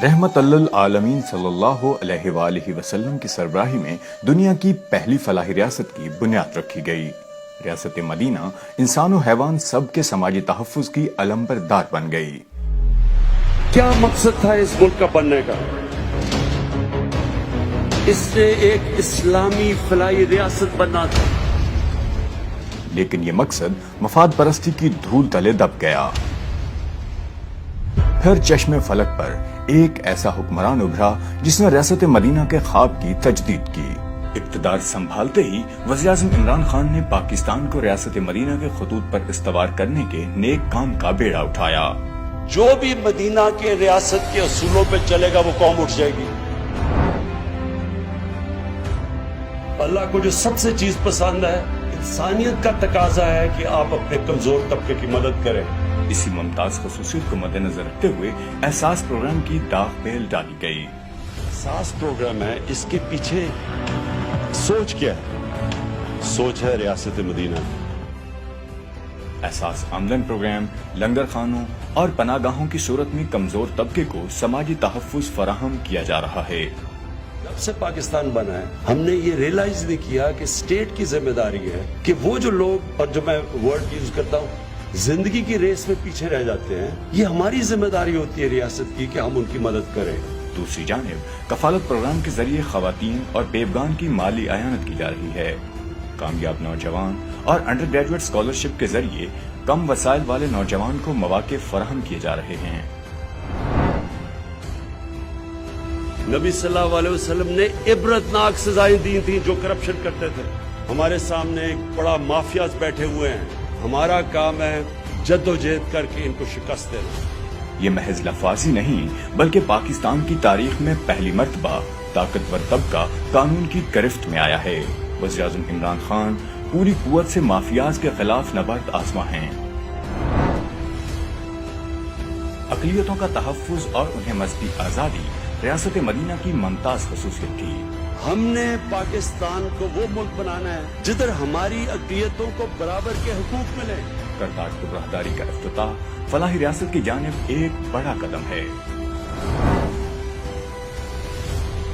رحمت للعالمین صلی اللہ علیہ وآلہ وسلم کی سربراہی میں دنیا کی پہلی فلاحی ریاست کی بنیاد رکھی گئی۔ ریاست مدینہ انسان و حیوان سب کے سماجی تحفظ کی علمبردار بن گئی۔ کیا مقصد تھا اس ملک کا بننے کا؟ اس نے ایک اسلامی فلاحی ریاست بننا تھا، لیکن یہ مقصد مفاد پرستی کی دھول تلے دب گیا۔ پھر چشم فلک پر ایک ایسا حکمران ابھرا جس نے ریاست مدینہ کے خواب کی تجدید کی۔ اقتدار سنبھالتے ہی وزیر اعظم عمران خان نے پاکستان کو ریاست مدینہ کے خطوط پر استوار کرنے کے نیک کام کا بیڑا اٹھایا۔ جو بھی مدینہ کے ریاست کے اصولوں پہ چلے گا وہ قوم اٹھ جائے گی۔ اللہ کو جو سب سے چیز پسند ہے، انسانیت کا تقاضا ہے کہ آپ اپنے کمزور طبقے کی مدد کریں۔ اسی ممتاز خصوصیت کو مد نظر رکھتے ہوئے احساس پروگرام کی داغ بیل ڈالی گئی۔ احساس پروگرام ہے، اس کے پیچھے سوچ کیا ہے؟ سوچ ہے ریاست مدینہ۔ احساس آمدن پروگرام لنگر خانوں اور پناہ گاہوں کی صورت میں کمزور طبقے کو سماجی تحفظ فراہم کیا جا رہا ہے۔ جب سے پاکستان بنا ہے ہم نے یہ ریئلائز نہیں کیا کہ اسٹیٹ کی ذمہ داری ہے کہ وہ جو لوگ، اور جو میں ورڈ یوز کرتا ہوں، زندگی کی ریس میں پیچھے رہ جاتے ہیں، یہ ہماری ذمہ داری ہوتی ہے ریاست کی کہ ہم ان کی مدد کریں۔ دوسری جانب کفالت پروگرام کے ذریعے خواتین اور بیوگان کی مالی اعانت کی جا رہی ہے۔ کامیاب نوجوان اور انڈر گریجویٹ اسکالرشپ کے ذریعے کم وسائل والے نوجوان کو مواقع فراہم کیے جا رہے ہیں۔ نبی صلی اللہ علیہ وسلم نے عبرتناک سزائیں دی تھیں جو کرپشن کرتے تھے۔ ہمارے سامنے ایک بڑا مافیاز بیٹھے ہوئے ہیں، ہمارا کام ہے جدوجہد کر کے ان کو شکست دینا۔ یہ محض لفاظی نہیں بلکہ پاکستان کی تاریخ میں پہلی مرتبہ طاقتور طبقہ قانون کی گرفت میں آیا ہے۔ وزیر اعظم عمران خان پوری قوت سے مافیاز کے خلاف نبرد آزما ہیں۔ اقلیتوں کا تحفظ اور انہیں مذہبی آزادی ریاست مدینہ کی ممتاز خصوصیت تھی۔ ہم نے پاکستان کو وہ ملک بنانا ہے جدھر ہماری اقلیتوں کو برابر کے حقوق ملے۔ کرتارپور راہداری کا افتتاح فلاحی ریاست کی جانب ایک بڑا قدم ہے۔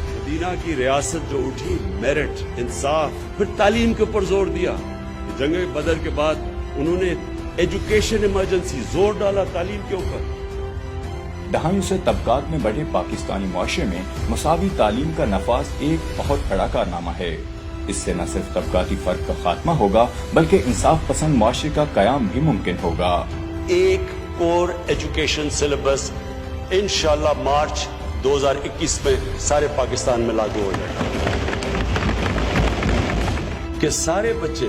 مدینہ کی ریاست جو اٹھی، میرٹ، انصاف، پھر تعلیم کے اوپر زور دیا۔ جنگ بدر کے بعد انہوں نے ایجوکیشن ایمرجنسی زور ڈالا تعلیم کے اوپر۔ دہائیوں سے طبقات میں بڑھے پاکستانی معاشرے میں مساوی تعلیم کا نفاذ ایک بہت بڑا کارنامہ ہے۔ اس سے نہ صرف طبقاتی فرق کا خاتمہ ہوگا بلکہ انصاف پسند معاشرے کا قیام بھی ممکن ہوگا۔ ایک کور ایجوکیشن سلیبس انشاءاللہ مارچ 2021 میں سارے پاکستان میں لاگو ہو جائے گا کہ سارے بچے،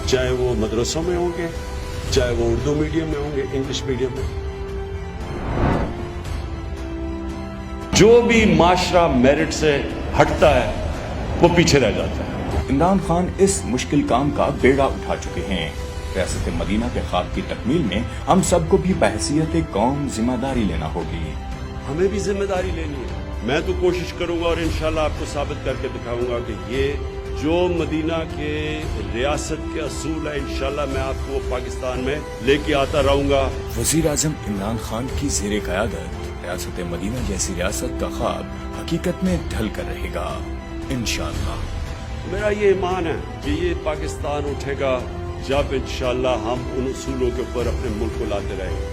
چاہے وہ مدرسوں میں ہوں گے، چاہے وہ اردو میڈیم میں ہوں گے، انگلش میڈیم میں، جو بھی معاشرہ میرٹ سے ہٹتا ہے وہ پیچھے رہ جاتا ہے۔ عمران خان اس مشکل کام کا بیڑا اٹھا چکے ہیں۔ ریاست مدینہ کے خواب کی تکمیل میں ہم سب کو بھی بحیثیت قوم ذمہ داری لینا ہوگی۔ ہمیں بھی ذمہ داری لینی ہے۔ میں تو کوشش کروں گا اور انشاءاللہ آپ کو ثابت کر کے دکھاؤں گا کہ یہ جو مدینہ کے ریاست کے اصول ہے، انشاءاللہ میں آپ کو پاکستان میں لے کے آتا رہوں گا۔ وزیر اعظم عمران خان کی زیر قیادت ریاست مدینہ جیسی ریاست کا خواب حقیقت میں ڈھل کر رہے گا انشاءاللہ۔ میرا یہ ایمان ہے کہ یہ پاکستان اٹھے گا جب انشاءاللہ ہم ان اصولوں کے اوپر اپنے ملک کو لاتے رہیں گے۔